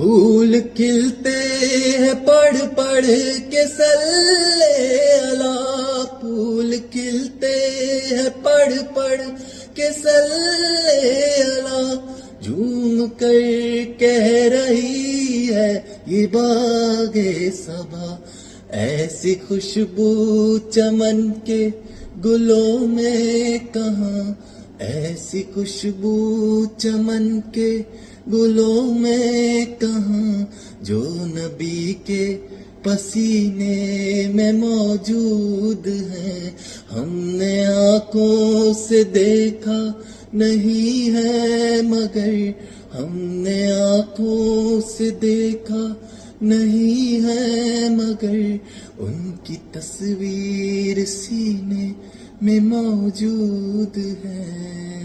پھول کھلتے ہیں پڑھ پڑھ کے صلی اللہ، پھول کھلتے ہیں پڑھ پڑھ کے صلی اللہ، جھوم کر کہہ رہی ہے یہ باغ صبا، ایسی خوشبو چمن کے گلوں میں کہاں، ایسی خوشبو چمن کے گلوں میں کہاں، جو نبی کے پسینے میں موجود ہے، ہم نے آنکھوں سے دیکھا نہیں ہے مگر، ہم نے آنکھوں سے دیکھا نہیں ہے مگر، ان کی تصویر سینے میں موجود ہے۔